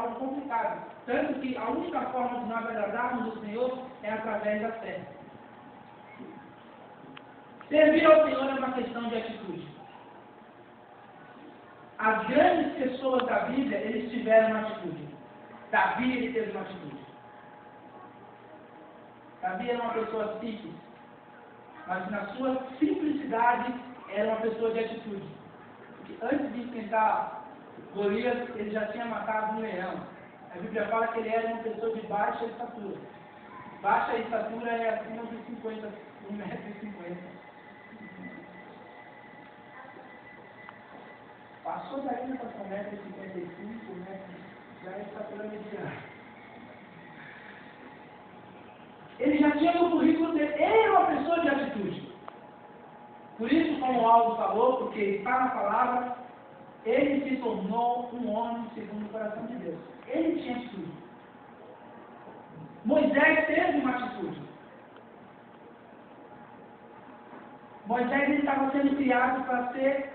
algo complicado. Tanto que a única forma de nós agradarmos o Senhor é através da fé. Servir ao Senhor é uma questão de atitude. As grandes pessoas da Bíblia, eles tiveram uma atitude. Davi, ele teve uma atitude. Davi era uma pessoa simples, mas na sua simplicidade era uma pessoa de atitude. Porque antes de enfrentar Golias, ele já tinha matado um leão. A Bíblia fala que ele era uma pessoa de baixa estatura. Baixa estatura é acima de 1,50 m. Passou daí para 1,55 m, já é estatura mediana. Ele já tinha no currículo dele, ele era uma pessoa de atitude. Por isso, como o Aldo falou, porque está na palavra, ele se tornou um homem segundo o coração de Deus. Ele tinha atitude. Moisés teve uma atitude. Moisés ele estava sendo criado para ser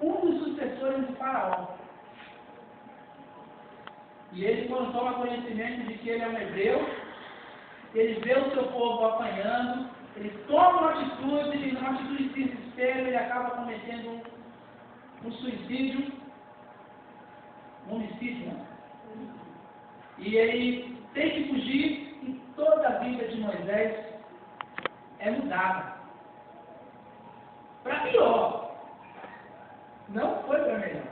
um dos sucessores de Faraó. E ele, quando toma conhecimento de que ele é um hebreu, ele vê o seu povo apanhando, ele toma uma atitude, e numa atitude de desespero, ele acaba cometendo um suicídio, um homicídio, né? E ele tem que fugir, e toda a vida de Moisés é mudada. Para pior. Não foi para melhor.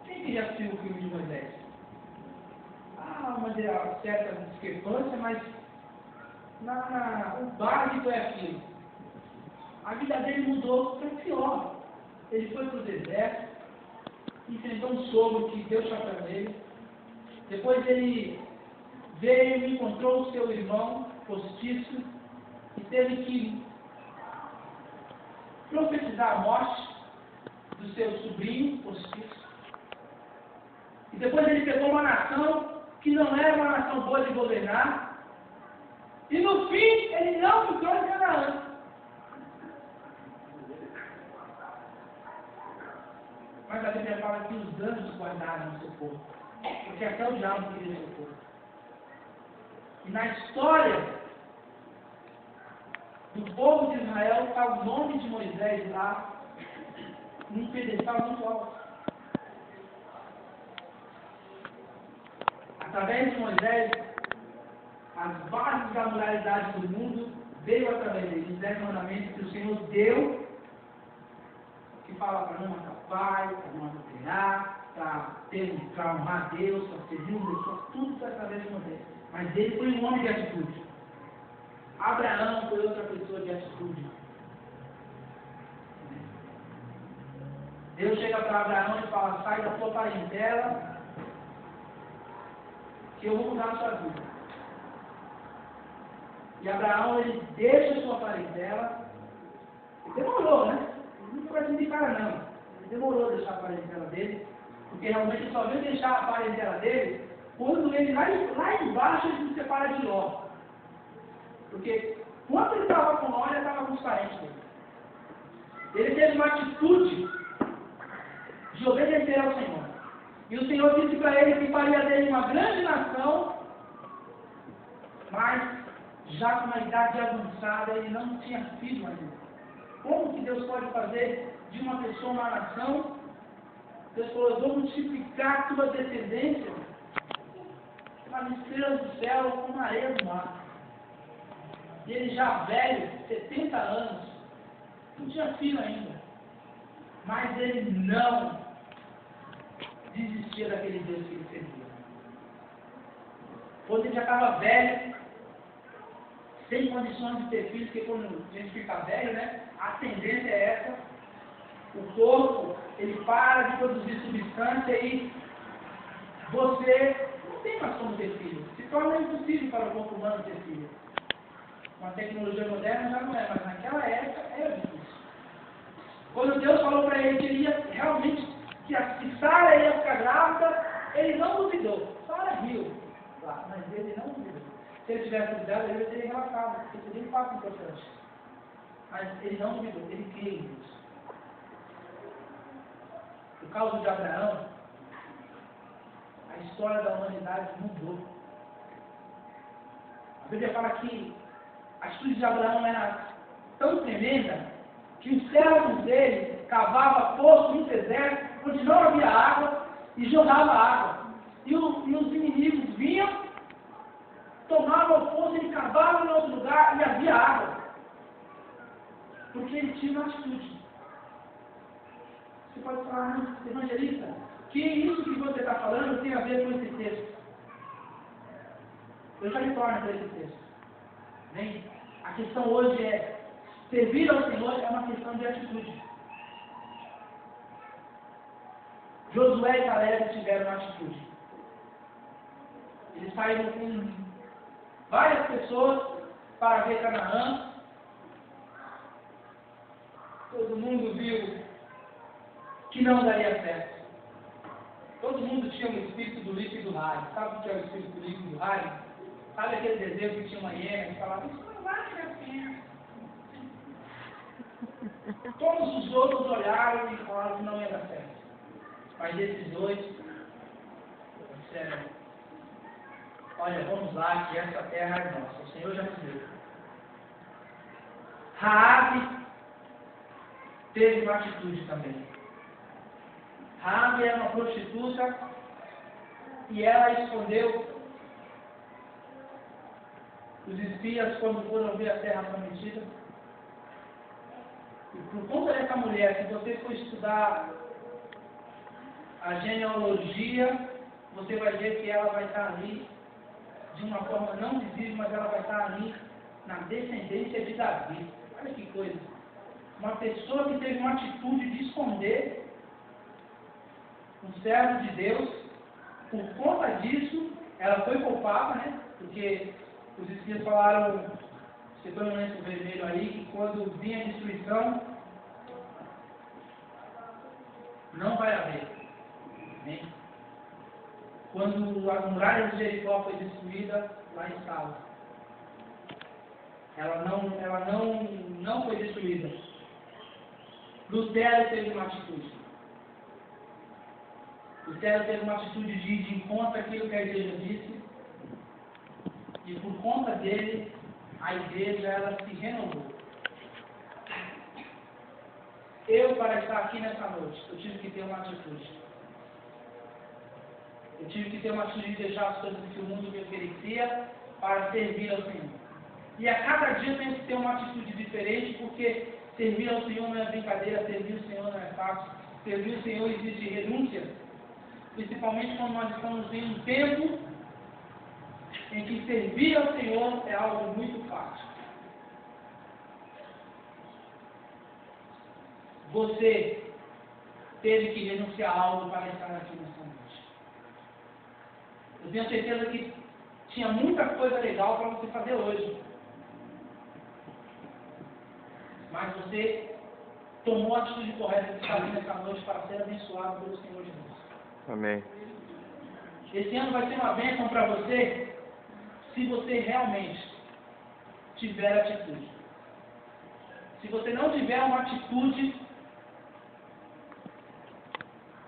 Quem queria assistir o filme de Moisés? Uma certa discrepância, mas o básico é aquilo. A vida dele mudou para pior. Ele foi para o deserto, enfrentou um sogro que deu chapéu nele. Depois ele veio e encontrou o seu irmão postiço e teve que profetizar a morte do seu sobrinho postiço. E depois ele pegou uma nação que não era uma nação boa de governar. E no fim ele não ficou em Canaã. Mas a Bíblia fala que os anjos guardaram o seu povo. Porque até o diabo queria o seu povo. E na história do povo de Israel está o nome de Moisés lá, num pedestal muito alto. Através de Moisés, as bases da moralidade do mundo veio através dele. Os 10 mandamentos que o Senhor deu, que fala para não matar o pai, para não adulterar, para honrar a Deus, para servir um Deus, tudo foi através de Moisés. Mas ele foi um homem de atitude. Abraão foi outra pessoa de atitude. Deus chega para Abraão e fala: sai da sua parentela, que eu vou mudar a sua vida. E Abraão, ele deixa a sua parentela. Ele demorou, né? Ele não foi assim de cara, não. Ele demorou a deixar a parentela dele, porque realmente só veio deixar a parentela dele quando ele, lá embaixo, ele se separa de Ló. Porque quando ele estava com Ló, ele estava com os parentes dele. Ele teve uma atitude de obedecer ao Senhor. E o Senhor disse para ele que faria dele uma grande nação, mas já com uma idade avançada, ele não tinha filho ainda. Como que Deus pode fazer de uma pessoa uma nação? Deus falou: eu vou multiplicar a tua descendência as estrelas do céu como a areia do mar. E ele já velho, 70 anos, não tinha filho ainda. Mas ele não desistia daquele Deus que ele servia. Quando ele já estava velho, sem condições de ter filho, porque quando a gente fica velho, né, a tendência é essa: o corpo, ele para de produzir substância e você não tem mais como ter filho. Se torna impossível para o corpo humano ter filho. Com a tecnologia moderna já não é, mas naquela época era difícil. Quando Deus falou para ele que ele ia realmente, que Sara ia ficar grávida, ele não duvidou. Sara riu, claro, mas ele não duvidou. Se ele tivesse duvidado, ele teria relatado, porque seria um fato importante. Mas ele não duvidou, ele cria em Deus. O caso de Abraão, a história da humanidade mudou. A Bíblia fala que a atitude de Abraão era tão tremenda que os servos dele cavavam poço no deserto, onde não havia água, e jogavam água. E os inimigos vinham, tomavam o poço, ele cavava em outro lugar e havia água. Porque ele tinha uma atitude. Você pode falar, evangelista, que isso que você está falando tem a ver com esse texto. Eu já retorno para esse texto. Bem, a questão hoje é, servir ao Senhor é uma questão de atitude. Josué e Caleb tiveram uma atitude. Eles saíram com várias pessoas para ver Canaã. Todo mundo viu que não daria certo. Todo mundo tinha um espírito do líquido e do raio. Sabe o que é o espírito do líquido e do raio? Sabe aquele desejo que tinha uma hiena que falava, isso não vai ser assim. Todos os outros olharam e falaram que não ia dar certo. Mas esses dois disseram, olha, vamos lá, que essa terra é nossa. O Senhor já nos deu. Raabe teve uma atitude também. Raabe era uma prostituta e ela escondeu os espias quando foram ver a terra prometida. E por conta dessa mulher, se você for estudar a genealogia, você vai ver que ela vai estar ali de uma forma não visível, mas ela vai estar ali na descendência de Davi. Olha que coisa. Uma pessoa que teve uma atitude de esconder um servo de Deus, por conta disso, ela foi culpada, né? Porque os espias falaram, você foi no lenço vermelho aí, que quando vinha a destruição, não vai haver. Né? Quando a muralha de Jericó foi destruída, lá estava. Ela não foi destruída. Lutero teve uma atitude. Lutero teve uma atitude de ir de encontro àquilo que a igreja disse. E por conta dele, a igreja ela se renovou. Eu, para estar aqui nessa noite, eu tive que ter uma atitude. Eu tive que ter uma atitude de deixar as coisas que o mundo me oferecia para servir ao Senhor. E a cada dia eu tenho que ter uma atitude diferente, porque servir ao Senhor não é brincadeira, servir ao Senhor não é fácil. Servir ao Senhor exige renúncia, principalmente quando nós estamos em um tempo em que servir ao Senhor é algo muito fácil. Você teve que renunciar a algo para estar aqui nessa noite. Eu tenho certeza que tinha muita coisa legal para você fazer hoje. Mas você tomou a atitude correta de estar aqui nessa noite para ser abençoado pelo Senhor Jesus. Amém. Esse ano vai ser uma bênção para você se você realmente tiver atitude. Se você não tiver uma atitude,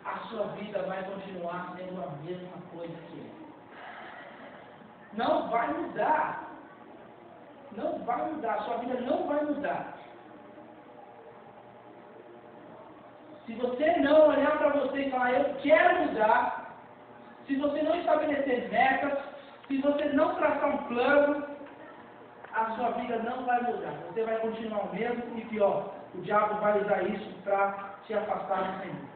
a sua vida vai continuar sendo a mesma coisa que é. Não vai mudar. Não vai mudar. A sua vida não vai mudar. Se você não olhar para você e falar, eu quero mudar, se você não estabelecer metas, se você não traçar um plano, a sua vida não vai mudar. Você vai continuar o mesmo e pior, o diabo vai usar isso para te afastar do Senhor.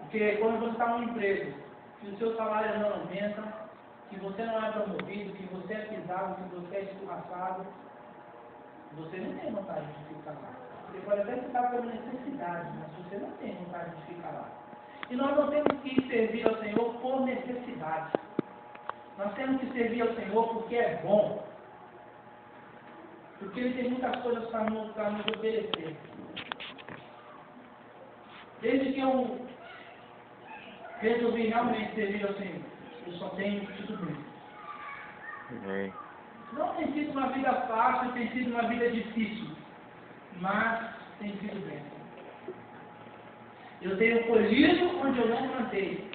Porque quando você está no emprego, que o seu salário não aumenta, que você não é promovido, que você é pisado, que você é escorraçado, você não tem vontade de ficar lá. Você pode até ficar por necessidade, mas você não tem vontade de ficar lá. E nós não temos que servir ao Senhor por necessidade. Nós temos que servir ao Senhor porque é bom. Porque Ele tem muitas coisas para nos oferecer. Desde que eu resolvi realmente servir ao Senhor, eu só tenho tido bem. Amém. Não tem sido uma vida fácil, tem sido uma vida difícil, mas tem sido bem. Eu tenho colhido onde eu não plantei.